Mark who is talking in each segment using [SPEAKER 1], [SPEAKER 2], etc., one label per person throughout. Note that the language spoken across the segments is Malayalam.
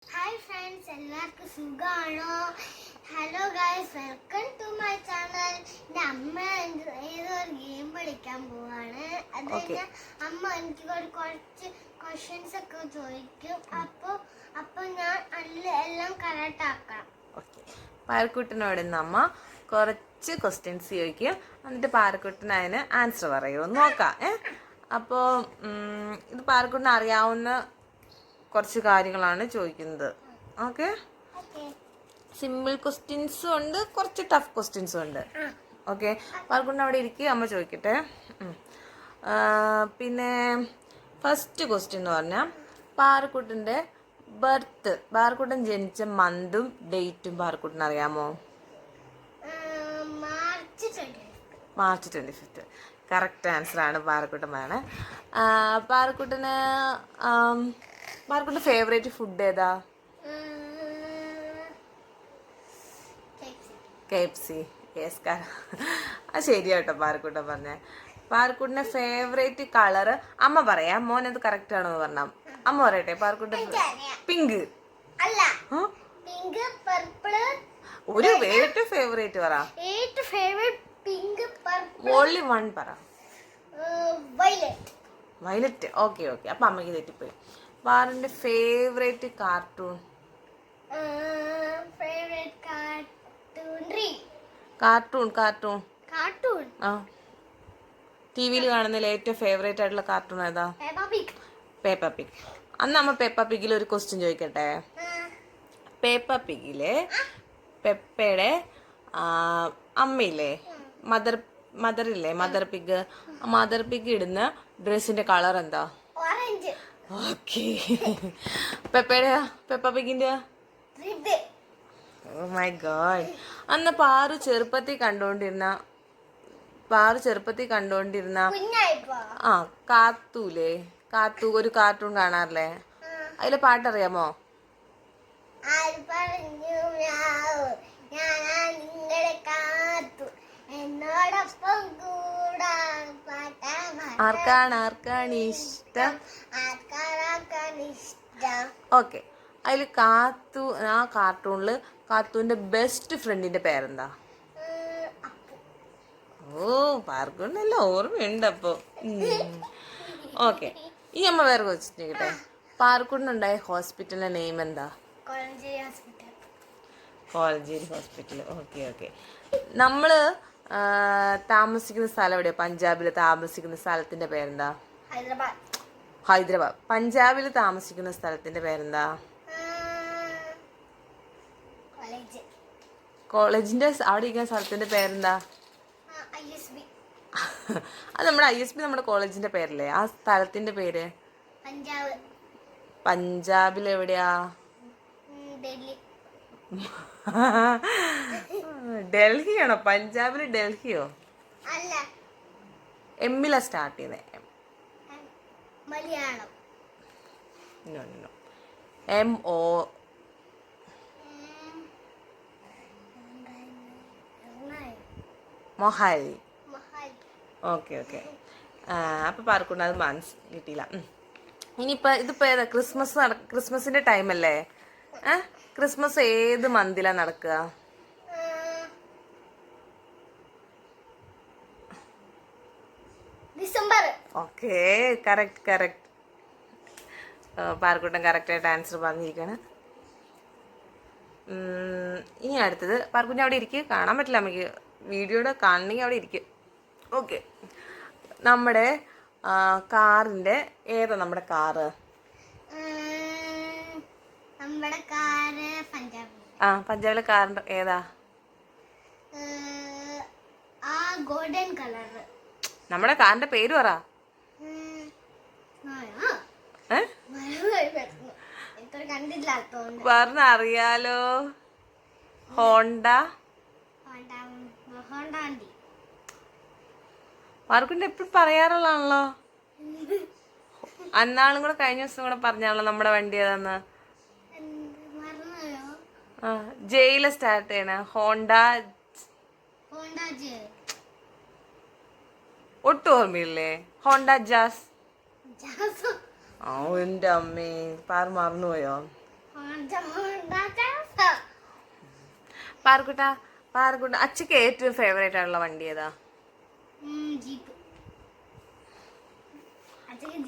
[SPEAKER 1] Hi friends, എല്ലാവർക്കും സുഖാണോ? Hello guys, welcome to my channel. അമ്മ ഏതൊരു ഗെയിം കളിക്കാൻ പോവാണ്. അത് കഴിഞ്ഞാൽ അമ്മ എനിക്ക് കുറച്ച് ക്വസ്റ്റ്യൻസ് ഒക്കെ ചോദിക്കും. അപ്പൊ ഞാൻ എല്ലാം കറക്റ്റ് ആക്കണം.
[SPEAKER 2] പാരക്കുട്ടനോട് ഇന്ന് അമ്മ കുറച്ച് ക്വസ്റ്റ്യൻസ് ചോദിക്കും, എന്നിട്ട് പാരക്കുട്ടൻ അതിന് ആൻസർ പറയുമോ നോക്കാം. അപ്പോൾ ഇത് പാരക്കുട്ടന് അറിയാവുന്ന കുറച്ച് കാര്യങ്ങളാണ് ചോദിക്കുന്നത്. ഓക്കെ, സിമ്പിൾ ക്വസ്റ്റ്യൻസും ഉണ്ട്, കുറച്ച് ടഫ് ക്വസ്റ്റ്യൻസും ഉണ്ട്. ഓക്കെ, പാരക്കുട്ടൻ അവിടെ ഇരിക്കുക, അമ്മ ചോദിക്കട്ടെ. പിന്നെ ഫസ്റ്റ് ക്വസ്റ്റ്യൻ എന്ന് പറഞ്ഞാൽ പാരക്കുട്ടൻ്റെ പാരക്കുട്ടൻ ജനിച്ച മന്തും ഡേറ്റും പാരക്കുട്ടൻ അറിയാമോ? മാർച്ച് 25. കറക്റ്റ് ആൻസർ ആണ് പാരക്കുട്ടൻ പറയണേ. പാരക്കുട്ടൻ്റെ ഫേവറേറ്റ് ഫുഡ് ഏതാ? KFC. യെസ്, അത് ശരിയാട്ടോ പാരക്കുട്ടൻ പറഞ്ഞേ. പാരക്കുട്ടൻ്റെ ഫേവറേറ്റ് കളറ് അമ്മ പറയാം, മോനത് കറക്റ്റ് ആണോ എന്ന് പറഞ്ഞാൽ അമ്മ പറയട്ടെ. പാരക്കുട്ടൻ പിങ്ക്
[SPEAKER 1] അല്ല, പിങ്ക്, പർപ്പിൾ.
[SPEAKER 2] ഒരു ഏറ്റവും ഫേവറേറ്റ് പറ.
[SPEAKER 1] ഏറ്റവും favourite pink, purple.
[SPEAKER 2] Only one പറ.
[SPEAKER 1] വയലറ്റ്.
[SPEAKER 2] വയലറ്റ്. ഓക്കെ, അപ്പൊ അമ്മയ്ക്ക് തെറ്റിപ്പോയി. പാറിന്റെ ഫേവറേറ്റ് കാർട്ടൂൺ. കാർട്ടൂൺ. ആ, ടിവിയിൽ കാണുന്നതിൽ ഏറ്റവും ഫേവറേറ്റ് ആയിട്ടുള്ള കാർട്ടൂൺ ഏതാ? പേപ്പ പിഗ്. അന്ന് അമ്മ പേപ്പ പിഗിൽ ഒരു ക്വസ്റ്റ്യൻ ചോദിക്കട്ടെ. പേപ്പ പിഗിലെ പെപ്പയുടെ അമ്മയില്ലേ, മദറില്ലേ, മദർ പിഗ് ഇടുന്ന ഡ്രസ്സിന്റെ കളർ എന്താ?
[SPEAKER 1] ഓറഞ്ച്.
[SPEAKER 2] ഓക്കെ. പെപ്പ പിഗിന്റെ? Oh my god. അന്ന് പാറു ചെറുപ്പത്തിൽ കണ്ടോണ്ടിരുന്ന കാത്തു ഒരു കാർട്ടൂൺ കാണാറില്ലേ, അതിലെ പാട്ടറിയാമോ? ആർക്കാണ് ഇഷ്ടം? ഓക്കെ, അതിൽ ആ കാർട്ടൂണില് കാത്തുവിന്റെ ബെസ്റ്റ് ഫ്രണ്ടിന്റെ പേരെന്താ? ഓ, പാർക്കുണ്ടെല്ലാം ഓർമ്മയുണ്ട് അപ്പൊ. ഓക്കെ, ഈ അമ്മ വേറെ ചോദിച്ചിട്ടെ. പാർക്കുണ്ടുണ്ടായ ഹോസ്പിറ്റലിന്റെ നെയിം എന്താ? കോളഞ്ചേരി ഹോസ്പിറ്റൽ. ഓക്കെ. നമ്മള് താമസിക്കുന്ന സ്ഥലം എവിടെയാ? പഞ്ചാബില് താമസിക്കുന്ന സ്ഥലത്തിന്റെ പേരെന്താ? ഹൈദരാബാദ്. പഞ്ചാബിൽ താമസിക്കുന്ന സ്ഥലത്തിന്റെ പേരെന്താ? കോളേജിന്റെ അവിടെ ഇരിക്കുന്ന സ്ഥലത്തിന്റെ പേരെന്താ? അത് നമ്മുടെ ISB നമ്മുടെ കോളേജിന്റെ പേരല്ലേ? ആ സ്ഥലത്തിന്റെ പേര്? പഞ്ചാബിൽ എവിടെയാ? ഡൽഹിയാണോ? പഞ്ചാബില് ഡൽഹിയോ? എമ്മിലാ സ്റ്റാർട്ട് ചെയ്യുന്നത്.
[SPEAKER 1] മലയാളം.
[SPEAKER 2] MO. മൊഹാലി. ഓക്കെ. അപ്പൊ പാർക്കുണ്ട്, അത് കിട്ടിയില്ല. ഇതിപ്പോ ഏതാ? ക്രിസ്മസിന്റെ ടൈം അല്ലേ? ക്രിസ്മസ് ഏത് മന്തിലാ നടക്കുക?
[SPEAKER 1] ഡിസംബർ.
[SPEAKER 2] Okay, correct. പാർക്കുട്ടൻ കറക്റ്റായിട്ട് ആൻസർ പറഞ്ഞിരിക്കുകയാണ്. ഇനി അടുത്തത്, പാർക്കുട്ടിന് അവിടെ ഇരിക്കുക, കാണാൻ പറ്റില്ല നമുക്ക്, വീഡിയോയുടെ കാണണമെങ്കിൽ അവിടെ ഇരിക്കും. ഓക്കെ, നമ്മുടെ കാറിന്റെ ഏതാ? നമ്മുടെ കാറ് പഞ്ചാബിലെ കാറിന്റെ ഏതാ?
[SPEAKER 1] Golden colour.
[SPEAKER 2] നമ്മുടെ കാറിന്റെ പേര് പറ. പറഞ്ഞറിയാലോ. ഹോണ്ട. പാർക്കുണ്ട് എപ്പോഴും പറയാറുള്ളതാണല്ലോ. അന്നാളും കൂടെ കഴിഞ്ഞ ദിവസം കൂടെ പറഞ്ഞാണല്ലോ നമ്മുടെ വണ്ടി ഏതാന്ന്. ജയിലെ സ്റ്റാർട്ട് ചെയ്യണ ഹോണ്ട. ഒട്ടും ഓർമ്മയില്ലേ? Honda jazz. എന്റെ അമ്മേ, പാർ മറന്നുപോയോ? പാർക്കുട്ട അച്ഛക്ക് ഏറ്റവും ഫേവറേറ്റ് ആയിട്ടുള്ള വണ്ടി ഏതാ?
[SPEAKER 1] ജീപ്പ്.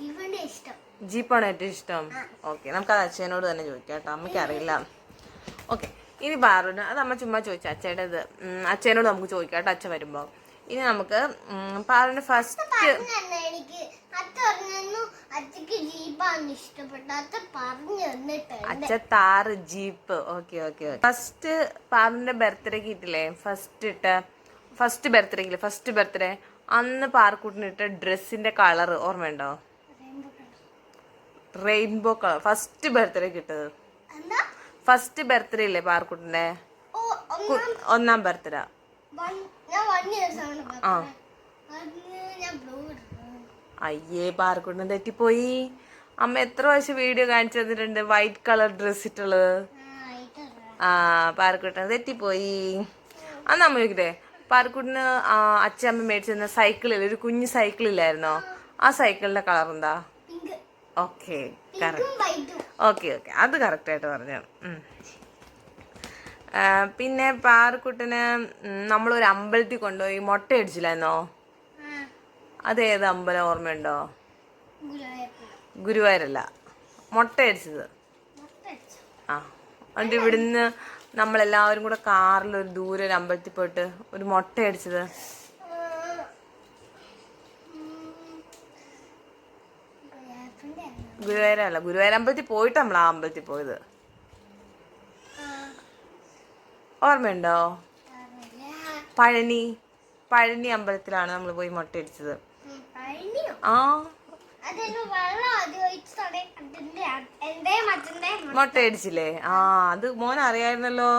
[SPEAKER 1] ജീപ്പിന്റെ ഇഷ്ടം.
[SPEAKER 2] ജീപ്പാണ് ഏറ്റവും ഇഷ്ടം. ഓക്കെ, നമുക്കത് അച്ഛനോട് തന്നെ ചോദിക്കാം കേട്ടോ, അമ്മയ്ക്ക് അറിയില്ല. ഓക്കെ, ഇനി പാറുവിന് അത് അമ്മ ചുമ്മാ ചോദിച്ചു അച്ഛയുടെ ഇത് അച്ഛനോട് നമുക്ക് ചോദിക്കാം കേട്ടോ അച്ഛൻ വരുമ്പോൾ. ഇനി നമുക്ക് പാറുവിന് ഫസ്റ്റ് അച്ഛ താറ് ജീപ്പ്. Okay okay. ഫസ്റ്റ് പാറുവിന്റെ ബർത്ത്ഡേക്ക് ഇട്ടില്ലേ, ഫസ്റ്റ് ബർത്ത്ഡേ അന്ന് പാർക്കുട്ടിന് ഇട്ട ഡ്രസ്സിന്റെ കളർ ഓർമ്മയുണ്ടോ? Rainbow colour. ഫസ്റ്റ് ബർത്ത്ഡേക്ക് ഇട്ടത്. ഫസ്റ്റ് ബർത്ത്ഡേ ഇല്ലേ പാർക്കുട്ടിന്റെ, 1ാം ബർത്ത്ഡേ. ആ അയ്യേ, പാർക്കുട്ടിന് തെറ്റിപ്പോയി. അമ്മ എത്ര പ്രാവശ്യം വീഡിയോ കാണിച്ചു തന്നിട്ടുണ്ട് വൈറ്റ് കളർ ഡ്രസ് ഇട്ടുള്ളത്. ആ, പാർക്കുട്ടിന് തെറ്റിപ്പോയി. അന്ന് അമ്മ ചോദിക്കട്ടെ, പാർക്കുട്ടിന് അച്ഛമ്മ മേടിച്ചു തന്ന സൈക്കിളിൽ ഒരു കുഞ്ഞു സൈക്കിളില്ലായിരുന്നോ, ആ സൈക്കിളിന്റെ കളർ എന്താ? ഓക്കെ, ഓക്കെ, അത് കറക്റ്റായിട്ട് പറഞ്ഞു. പിന്നെ പാറക്കുട്ടന് നമ്മളൊരു അമ്പലത്തിൽ കൊണ്ടുപോയി മുട്ട അടിച്ചില്ലായിരുന്നോ? അതേത് അമ്പലം ഓർമ്മയുണ്ടോ? ഗുരുവായൂരല്ല, മുട്ട അടിച്ചത്. ആ, എന്നിട്ട് ഇവിടുന്ന് നമ്മളെല്ലാവരും കൂടെ കാറിൽ ഒരു ദൂരെ ഒരു അമ്പലത്തിൽ പോയിട്ട് ഒരു മുട്ട അടിച്ചത്. ഗുരുവായൂരല്ല, ഗുരുവായൂർ അമ്പലത്തിൽ പോയിട്ട് നമ്മൾ ആ അമ്പലത്തിൽ പോയത് ഓർമ്മയുണ്ടോ? പഴനി അമ്പലത്തിലാണ് നമ്മൾ പോയി മുട്ട അടിച്ചത്. ആ, മുട്ട അടിച്ചില്ലേ? ആ, അത് മോൻ അറിയായിരുന്നല്ലോ.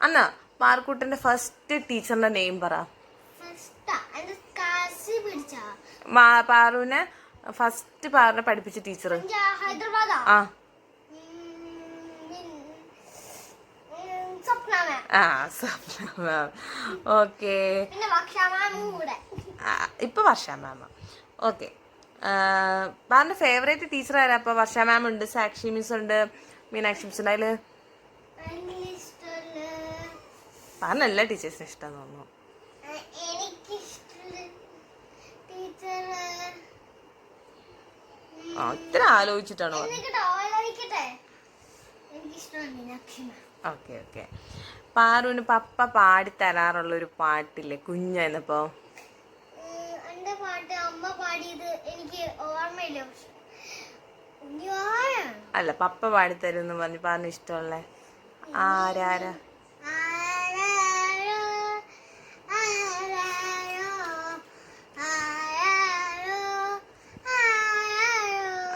[SPEAKER 2] അന്ന് പാർക്കുട്ടന്റെ ഫസ്റ്റ് ടീച്ചറിന്റെ നെയിം പറ. പാറുവിനെ ഫസ്റ്റ് പാറിനെ പഠിപ്പിച്ച ടീച്ചർ. ആ സ്വപ്ന. ഓക്കെ, ഇപ്പൊ വർഷ മാമ. ഓക്കെ, പാറിന്റെ ഫേവറേറ്റ് ടീച്ചർ ആരാ? അപ്പൊ വർഷ മാം ഉണ്ട്, സാക്ഷി മിസ് ഉണ്ട്, മീനാക്ഷി മിസ് ഉണ്ട്. അതില് പാറിന് എല്ലാ ടീച്ചേഴ്സിനും ഇഷ്ടം തോന്നുന്നു. ഇത്ര ആലോചിച്ചിട്ടാണോ? Okay okay. പാറുവിന് പപ്പ പാടിത്തരാറുള്ള ഒരു പാട്ടില്ലേ കുഞ്ഞായിരുന്നപ്പോ? അല്ല, പപ്പ പാടിത്തരുന്ന് പറഞ്ഞു പാറിന് ഇഷ്ടമുള്ള ആരാരാ?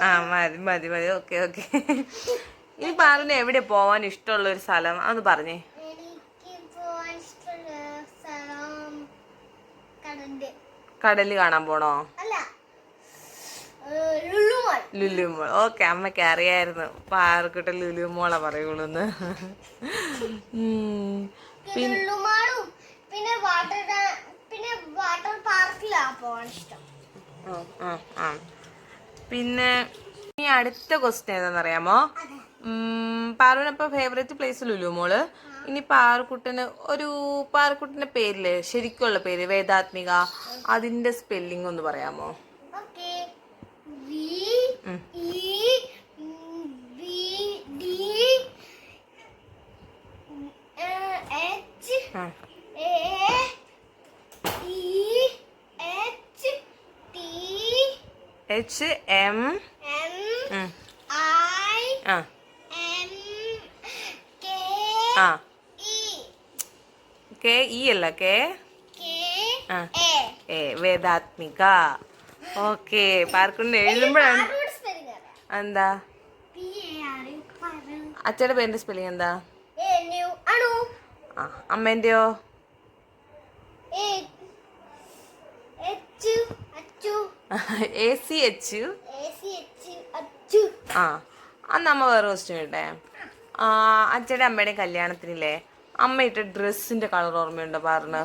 [SPEAKER 2] ആ, മതി. Okay okay. ഈ പാറിന് എവിടെ പോവാൻ ഇഷ്ടമുള്ള ഒരു സ്ഥലം അത് പറഞ്ഞേ. കടല് കാണാൻ പോണോ? ലുലുമോൾ. ഓക്കെ, അമ്മയ്ക്ക് അറിയായിരുന്നു പാർക്കുട്ട ലുലുമോളെ പറയുള്ളൂന്ന്.
[SPEAKER 1] പിന്നെ വാട്ടർ പാർക്കിലാ പോവാൻ ഇഷ്ടം.
[SPEAKER 2] പിന്നെ ഇനി അടുത്ത ക്വസ്റ്റ്യൻ ഏതാണെന്നറിയാമോ? പാറുവിനപ്പോ ഫേവറേറ്റ് പ്ലേസ് ലുലുമോള്. ഇനി പാറുക്കുട്ടന്റെ പേരില്ലേ, ശരിക്കുള്ള പേര് വേദാത്മിക, അതിന്റെ സ്പെല്ലിംഗ് ഒന്ന് പറയാമോ? HM KE അല്ല, വേദാത്മിക. ഓക്കെ, പാർക്കുണ്ട് എഴുതുമ്പോഴാണ് എന്താ അച്ഛയുടെ പേരിന്റെ സ്പെല്ലിംഗ് എന്താ? അമ്മേന്റെയോ? ACH. ആ, അന്ന് അമ്മ വേറെ ക്വസ്റ്റ്യൻ കേട്ടെ. അച്ഛയുടെ അമ്മയുടെ കല്യാണത്തിനില്ലേ അമ്മ ഇട്ട ഡ്രസ്സിന്റെ കളർ ഓർമ്മയുണ്ടോ പാറിന്?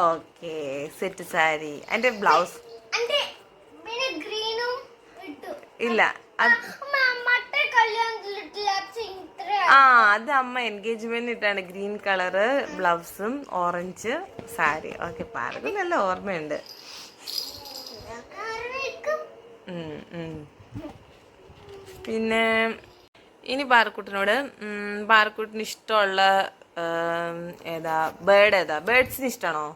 [SPEAKER 2] Okay, set sari. അതിന്റെ ബ്ലൗസ് ഇല്ല, അത് അമ്മ എൻഗേജ്മെന്റ് ഇട്ടാണ് ഗ്രീൻ കളറ് ബ്ലൗസും ഓറഞ്ച് സാരി. ഓക്കെ, പാർക്ക് നല്ല ഓർമ്മയുണ്ട്. ഉം, ഉം. പിന്നെ ഇനി പാറക്കുട്ടിനോട് പാറക്കുട്ടിന് ഇഷ്ടമുള്ള ഏതാ ബേർഡ് ഏതാ? ബേർഡ്സിന് ഇഷ്ടമാണോ?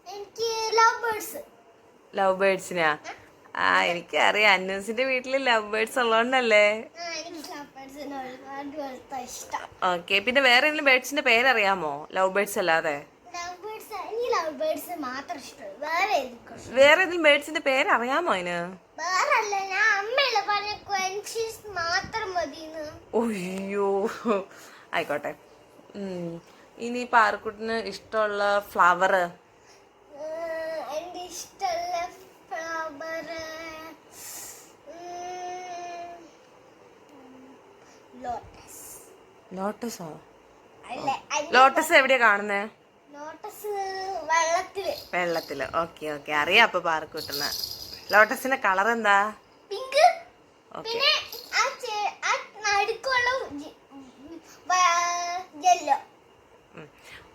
[SPEAKER 1] എനിക്ക് ലവ് ബേർഡ്സ്.
[SPEAKER 2] ലവ് ബേർഡ്സിനാ? എനിക്ക് അറിയാം, അന്നൂസിന്റെ വീട്ടില് ലവ് ബേർഡ്സ് ഉള്ളതുകൊണ്ടല്ലേ. ഓക്കെ, പിന്നെ വേറെ ഏതെങ്കിലും ബേർഡ്സിന്റെ പേരറിയാമോ ലവ് ബേർഡ്സ് അല്ലാതെ?
[SPEAKER 1] ലവ് ബേർഡ്സ് മാത്രം ഇഷ്ടം.
[SPEAKER 2] വേറെ ഏതെങ്കിലും ബേർഡ്സിന്റെ പേരറിയാമോ അതിന്? ഒയ്യോ, ആയിക്കോട്ടെ. ഇനി പാറക്കുട്ടിന് ഇഷ്ടമുള്ള ഫ്ലവർ?
[SPEAKER 1] എന്റെ ഇഷ്ടമുള്ള ഫ്ലവർ ലോട്ടസ്.
[SPEAKER 2] ലോട്ടസോ? ലോട്ടസ് എവിടെയാ കാണുന്നേ?
[SPEAKER 1] ലോട്ടസ് വെള്ളത്തില്.
[SPEAKER 2] വെള്ളത്തില്. ഓക്കെ ഓക്കെ, അറിയാം അപ്പൊ പാറക്കുട്ടിന്. ലോട്ടസിന്റെ കളർ എന്താ?
[SPEAKER 1] പിങ്ക്. പിന്നെ യെല്ലോ.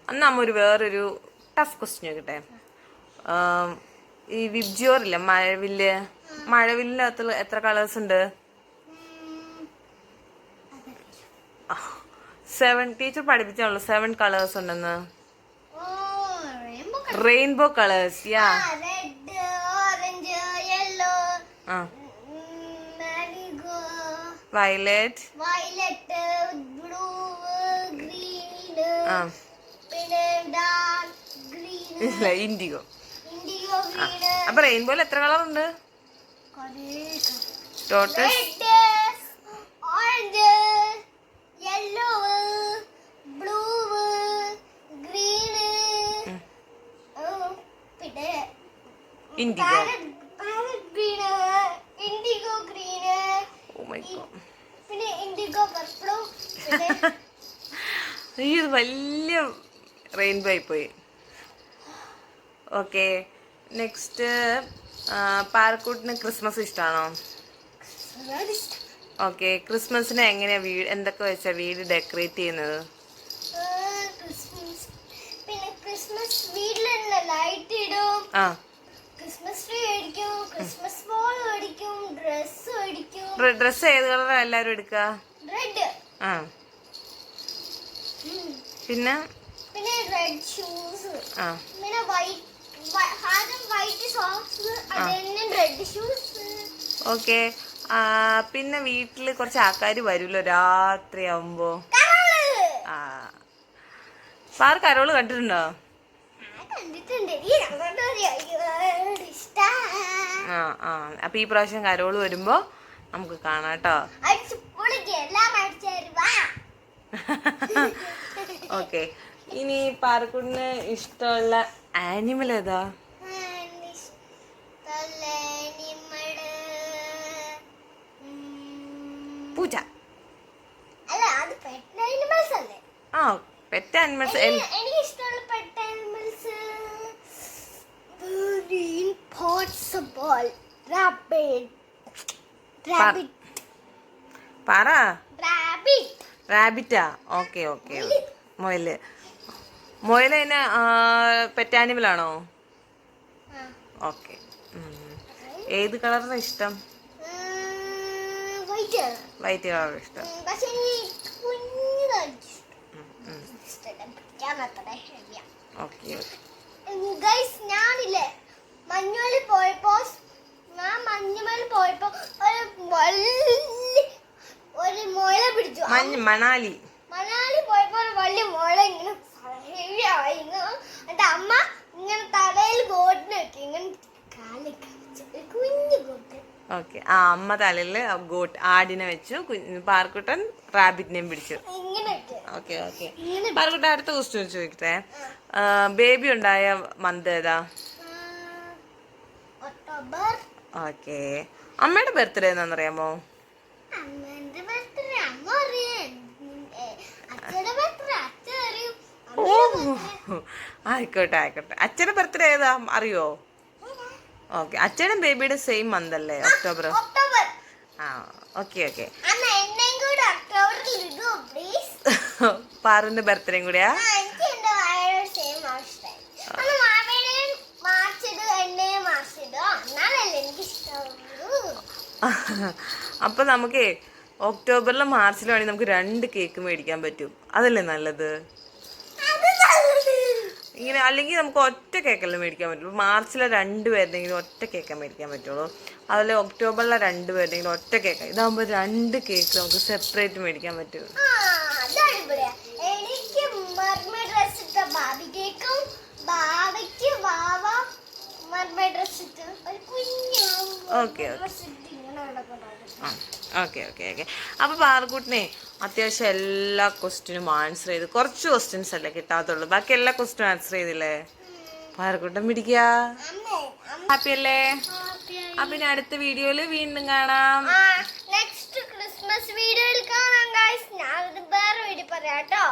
[SPEAKER 2] അന്ന് അമ്മ വേറൊരു ടഫ് ക്വസ്റ്റ്യൻ നോക്കട്ടെ. ഈ വിബ്ജിയോറില്ലേ, മഴവില്ലിനകത്ത് എത്ര കളേഴ്സ് ഉണ്ട്? 7. ടീച്ചർ പഠിപ്പിച്ചാണല്ലോ 7 കളേഴ്സ് ഉണ്ടെന്ന്. Rainbow colours. Ya.
[SPEAKER 1] Red, orange, yellow,
[SPEAKER 2] violet,
[SPEAKER 1] blue, green, പിന്നെ ഡാർക്ക് ഗ്രീൻ,
[SPEAKER 2] ഇൻഡിഗോ.
[SPEAKER 1] ഗ്രീൻ.
[SPEAKER 2] അപ്പൊ റെയിൻബോയിൽ എത്ര കളർ ഉണ്ട് total?
[SPEAKER 1] Orange, yellow, blue, green, പിന്നെ
[SPEAKER 2] ഇൻഡിഗോ.
[SPEAKER 1] ഗ്രീൻ, ഇൻഡിഗോ ഗ്രീൻ, പിന്നെ ഇൻഡിഗോ പർപ്പിളും.
[SPEAKER 2] ഇത് വലിയ റെയിൻബോ ആയിപ്പോയി. ഓക്കെ, നെക്സ്റ്റ് പാറക്കൂട്ടിന് ക്രിസ്മസ് ഇഷ്ടമാണോ? ഓക്കെ, ക്രിസ്മസിന് എങ്ങനെയാ എന്തൊക്കെ വെച്ചാ വീട് ഡെക്കറേറ്റ് ചെയ്യുന്നത്?
[SPEAKER 1] പിന്നെ ക്രിസ്മസ് വീട്ടിൽ ലൈറ്റ് ഇടും, ക്രിസ്മസ് ട്രീ അടിക്കും, ക്രിസ്മസ് ബോൾ അടിക്കും, ഡ്രസ് അടിക്കും.
[SPEAKER 2] ഡ്രസ് ഏത് കളറാ എല്ലാരും എടുക്ക?
[SPEAKER 1] റെഡ്.
[SPEAKER 2] പിന്നെ
[SPEAKER 1] പിന്നെ റെഡ് ഷൂസ്, പിന്നെ വൈറ്റ് സോക്സ്, അതന്നെ റെഡ് ഷൂസ്.
[SPEAKER 2] ഓക്കെ, പിന്നെ വീട്ടില് കുറച്ച് ആൾക്കാർ വരുമല്ലോ രാത്രി ആവുമ്പോ. പാറ കരോള് കണ്ടിട്ടുണ്ടോ? അപ്പൊ ഈ പ്രാവശ്യം കരോള് വരുമ്പോ നമുക്ക് കാണാം കേട്ടോ. ഓക്കെ, ഇനി പാറക്കുട്ടിന് ഇഷ്ടമുള്ള ആനിമൽ ഏതാ? പൂച്ച.
[SPEAKER 1] അല്ല, അത് പെറ്റ് ആനിമൽസ് അല്ലേ?
[SPEAKER 2] Pet animals.
[SPEAKER 1] എനിക്ക് ഇഷ്ടമുള്ള പെറ്റ് ആനിമൽസ് impossible
[SPEAKER 2] പറ.
[SPEAKER 1] rabbit.
[SPEAKER 2] റാബിറ്റാ? Okay okay. മുയല്. മുയലതിന് പെറ്റ് ആനിമൽ ആണോ? ഓക്കെ. ഏത് കളറാണ് ഇഷ്ടം? വൈറ്റ് കളർ ഇഷ്ടം. ഓക്കെ.
[SPEAKER 1] ഞാനില്ലേ മഞ്ഞുമല പോയപ്പോ ഒരു മുയല പിടിച്ചു.
[SPEAKER 2] മണാലി
[SPEAKER 1] പോയപ്പോ വലിയ മുയല ഇങ്ങനെ ആയിരുന്നു. എന്റെ അമ്മ ഇങ്ങനെ തലയിൽ ഗോട്ടിന് വെക്കി, ഇങ്ങനെ കുഞ്ഞു ഗോട്ട്.
[SPEAKER 2] ഓക്കെ, അമ്മ തലയില് ഗോട്ട് ആടിനെ വെച്ചു, പാർക്കുട്ടൻ റാബിറ്റിനെയും പിടിച്ചു. Okay okay. പാർക്കുട്ടൻ അടുത്ത ക്വസ്റ്റ്യൻ ചോദിക്കട്ടെ. ബേബി ഉണ്ടായ മന്ത് ഏതാ?
[SPEAKER 1] ഒക്ടോബർ.
[SPEAKER 2] ഓക്കെ, അമ്മയുടെ ബർത്ത്ഡേ എന്നാന്നറിയാമോ? ആയിക്കോട്ടെ ആയിക്കോട്ടെ. അച്ഛന്റെ ബർത്ത്ഡേ ഏതാ അറിയോ? ഓക്കെ, അച്ഛനും ബേബിയുടെ സെയിം മന്ത് അല്ലേ? ഒക്ടോബർ. Okay okay. പാറുവിന്റെ ബർത്ത്ഡേയും കൂടിയാ?
[SPEAKER 1] എനിക്ക് എന്റെ വായയുടെ സെയിം മാർച്ച് അന്ന് മാവേടെയും മാർച്ചിടും എന്റെയും മാർച്ചിടും എന്നാലല്ലേ എനിക്ക് ഇഷ്ടമുള്ളൂ.
[SPEAKER 2] അപ്പൊ നമുക്കേ ഒക്ടോബറിലും മാർച്ചിലും ആണെങ്കിൽ നമുക്ക് 2 കേക്ക് മേടിക്കാൻ പറ്റും. അതല്ലേ നല്ലത്?
[SPEAKER 1] അത് നല്ലത്.
[SPEAKER 2] ഇങ്ങനെ അല്ലെങ്കിൽ നമുക്ക് ഒറ്റ കേക്കല്ലേ മേടിക്കാൻ പറ്റുള്ളൂ. മാർച്ചിലെ 2 പേരുടെങ്കിലും ഒറ്റ കേക്കേ മേടിക്കാൻ പറ്റുള്ളൂ. അതുപോലെ ഒക്ടോബറിലെ 2 പേരുടെങ്കിലും ഒറ്റ കേക്ക്. ഇതാകുമ്പോൾ 2 കേക്ക് നമുക്ക് സെപ്പറേറ്റ് മേടിക്കാൻ പറ്റും.
[SPEAKER 1] ആ, അത് അടിപൊളിയാ. എനിക്ക് മർമ ഡ്രസ് ഇട്ട ബാബി കേക്കും ബാബയ്ക്ക് വാവ മർമ ഡ്രസ് ഇട്ട് ഒരു കുഞ്ഞു
[SPEAKER 2] ഓക്കെ
[SPEAKER 1] ഡ്രസ് ഇട്ട് ഇങ്ങനെ നടക്കുന്നുണ്ട്.
[SPEAKER 2] Okay okay okay. അപ്പോൾ പാറക്കുട്ടിനെ അത്യാവശ്യം എല്ലാ ക്വസ്റ്റിനും ആൻസർ ചെയ്ത് കുറച്ച് ക്വസ്റ്റ്യൻസ് അല്ലേ കിട്ടാത്തുള്ളൂ. ബാക്കി എല്ലാ ക്വസ്റ്റിനും ആൻസർ ചെയ്തില്ലേ? പാറക്കുട്ടൻ പിടിക്കുക. ഹാപ്പി അല്ലേ? അപ്പൊ ഇനി അടുത്ത വീഡിയോയിൽ വീണ്ടും കാണാം.
[SPEAKER 1] നെക്സ്റ്റ് ക്രിസ്മസ് വീഡിയോയിൽ കാണാം ഗൈസ്. ഞാൻ വേറെ വീഡിയോ പറയാം കേട്ടോ.